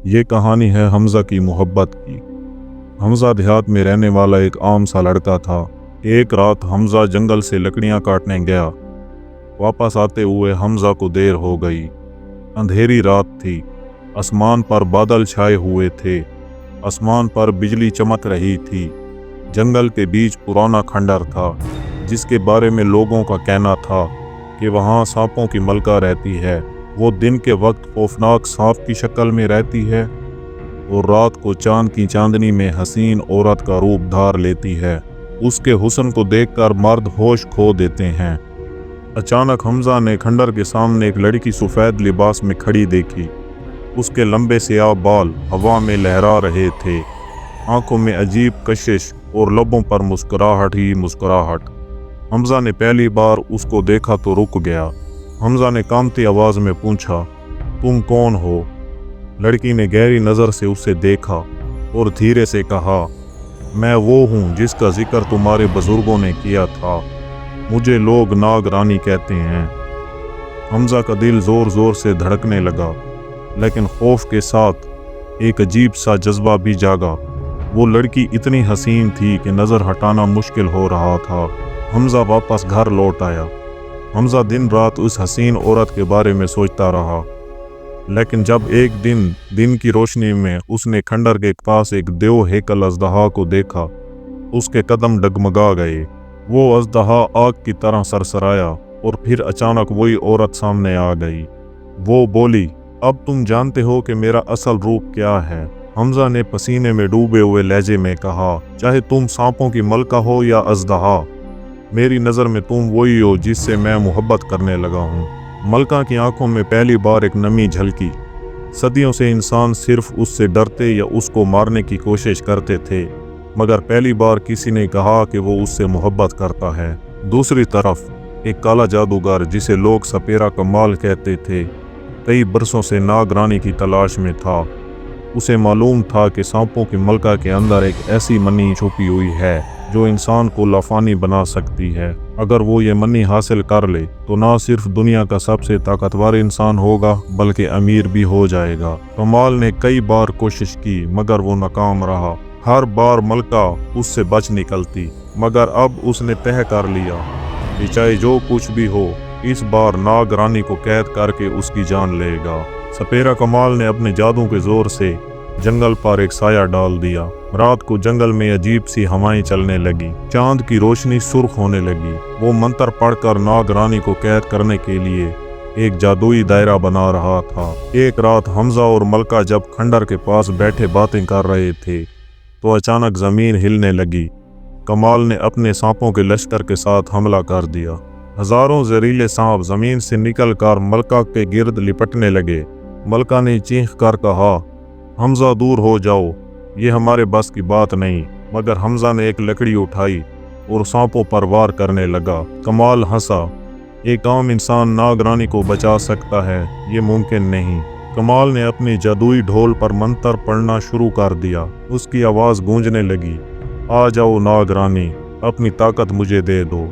ये कहानी है हमज़ा की मोहब्बत की। हमज़ा देहात में रहने वाला एक आम सा लड़का था। एक रात हमज़ा जंगल से लकड़ियाँ काटने गया। वापस आते हुए हमज़ा को देर हो गई। अंधेरी रात थी। आसमान पर बादल छाए हुए थे। आसमान पर बिजली चमक रही थी। जंगल के बीच पुराना खंडर था जिसके बारे में लोगों का कहना था कि वहाँ सांपों की मलका रहती है। वो दिन के वक्त खौफनाक सांप की शक्ल में रहती है और रात को चांद की चांदनी में हसीन औरत का रूप धार लेती है। उसके हुस्न को देखकर मर्द होश खो देते हैं। अचानक हमज़ा ने खंडर के सामने एक लड़की सफ़ेद लिबास में खड़ी देखी। उसके लंबे सियाह बाल हवा में लहरा रहे थे। आंखों में अजीब कशिश और लबों पर मुस्कुराहट ही मुस्कुराहट। हमज़ा ने पहली बार उसको देखा तो रुक गया। हमज़ा ने कांपती आवाज़ में पूछा, तुम कौन हो? लड़की ने गहरी नज़र से उसे देखा और धीरे से कहा, मैं वो हूँ जिसका जिक्र तुम्हारे बुजुर्गों ने किया था। मुझे लोग नाग रानी कहते हैं। हमज़ा का दिल ज़ोर ज़ोर से धड़कने लगा, लेकिन खौफ के साथ एक अजीब सा जज्बा भी जागा। वो लड़की इतनी हसीन थी कि नज़र हटाना मुश्किल हो रहा था। हमज़ा वापस घर लौट आया। हमज़ा दिन रात उस हसीन औरत के बारे में सोचता रहा, लेकिन जब एक दिन की रोशनी में उसने खंडर के पास एक देव हेकल अजदहा को देखा, उसके कदम डगमगा गए। वो अजदहा आग की तरह सरसराया और फिर अचानक वही औरत सामने आ गई। वो बोली, अब तुम जानते हो कि मेरा असल रूप क्या है। हमज़ा ने पसीने में डूबे हुए लहजे में कहा, चाहे तुम सांपों की मलका हो या अजदहा, मेरी नज़र में तुम वही हो जिससे मैं मोहब्बत करने लगा हूँ। मलका की आंखों में पहली बार एक नमी झलकी। सदियों से इंसान सिर्फ उससे डरते या उसको मारने की कोशिश करते थे, मगर पहली बार किसी ने कहा कि वो उससे मोहब्बत करता है। दूसरी तरफ एक काला जादूगर जिसे लोग सपेरा कमाल कहते थे, कई बरसों से नाग रानी की तलाश में था। उसे मालूम था कि सांपों की मलका के अंदर एक ऐसी मनी छुपी हुई है जो इंसान को लाफानी बना सकती है। अगर वो ये मनी हासिल कर ले तो ना सिर्फ दुनिया का सबसे ताकतवर इंसान होगा बल्कि अमीर भी हो जाएगा। कमाल ने कई बार कोशिश की मगर वो नाकाम रहा। हर बार मलका उससे बच निकलती, मगर अब उसने तय कर लिया कि चाहे जो कुछ भी हो, इस बार नाग रानी को कैद करके उसकी जान लेगा। सपेरा कमाल ने अपने जादू के जोर से जंगल पर एक साया डाल दिया। रात को जंगल में अजीब सी हवाएं चलने लगी। चांद की रोशनी सुर्ख होने लगी। वो मंत्र पढ़कर नाग रानी को कैद करने के लिए एक जादुई दायरा बना रहा था। एक रात हमज़ा और मलका जब खंडर के पास बैठे बातें कर रहे थे तो अचानक जमीन हिलने लगी। कमाल ने अपने सांपों के लश्कर के साथ हमला कर दिया। हजारों जहरीले सांप जमीन से निकलकर मलका के गिर्द लिपटने लगे। मलका ने चीख कर कहा, हमज़ा दूर हो जाओ, ये हमारे बस की बात नहीं। मगर हमज़ा ने एक लकड़ी उठाई और सांपों पर वार करने लगा। कमाल हंसा, एक आम इंसान नाग रानी को बचा सकता है, ये मुमकिन नहीं। कमाल ने अपनी जादुई ढोल पर मंत्र पढ़ना शुरू कर दिया। उसकी आवाज़ गूंजने लगी, आ जाओ नाग रानी, अपनी ताकत मुझे दे दो।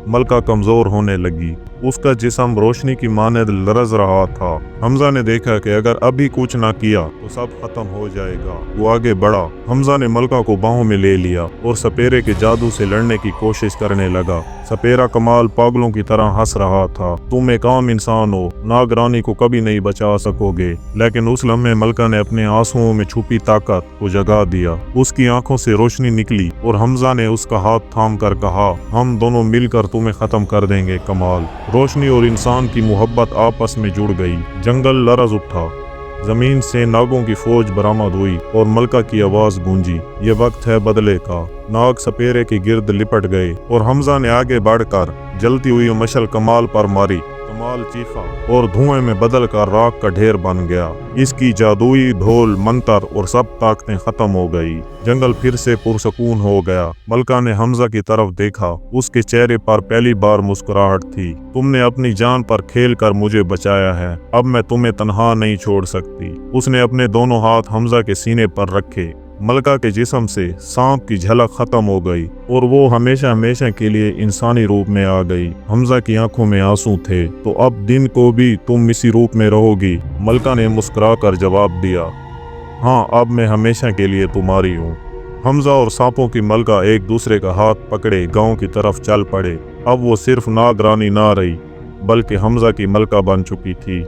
मलका कमज़ोर होने लगी। उसका जिस्म रोशनी की मानद लरज़ रहा था। हमज़ा ने देखा कि अगर अभी कुछ ना किया तो सब खत्म हो जाएगा। वो आगे बढ़ा। हमज़ा ने मलका को बाहों में ले लिया और सपेरे के जादू से लड़ने की कोशिश करने लगा। सपेरा कमाल पागलों की तरह हंस रहा था, तुम एक आम इंसान हो, नाग रानी को कभी नहीं बचा सकोगे। लेकिन उस लम्हे मलका ने अपने आंसुओं में छुपी ताकत को जगा दिया। उसकी आंखों से रोशनी निकली और हमज़ा ने उसका हाथ थाम कर कहा, हम दोनों मिलकर तुम्हें खत्म कर देंगे। कमाल। रोशनी और इंसान की मोहब्बत आपस में जुड़ गई। जंगल लरज़ उठा। जमीन से नागों की फौज बरामद हुई और मलका की आवाज़ गूंजी, ये वक्त है बदले का। नाग सपेरे के गिर्द लिपट गए और हमज़ा ने आगे बढ़कर जलती हुई मशल कमाल पर मारी। कमाल चीखा और धुएं में बदल कर राख का ढेर बन गया। इसकी जादुई ढोल, मंत्र और सब ताकतें खत्म हो गई। जंगल फिर से पुरसकून हो गया। मलका ने हमज़ा की तरफ देखा। उसके चेहरे पर पहली बार मुस्कुराहट थी। तुमने अपनी जान पर खेल कर मुझे बचाया है, अब मैं तुम्हें तन्हा नहीं छोड़ सकती। उसने अपने दोनों हाथ हमज़ा के सीने पर रखे। मलका के जिस्म से सांप की झलक खत्म हो गई और वो हमेशा हमेशा के लिए इंसानी रूप में आ गई। हमज़ा की आंखों में आंसू थे। तो अब दिन को भी तुम इसी रूप में रहोगी? मलका ने मुस्कुरा कर जवाब दिया, हाँ, अब मैं हमेशा के लिए तुम्हारी हूँ। हमजा और सांपों की मलका एक दूसरे का हाथ पकड़े गांव की तरफ चल पड़े। अब वो सिर्फ नागरानी ना रही, बल्कि हमजा की मलका बन चुकी थी।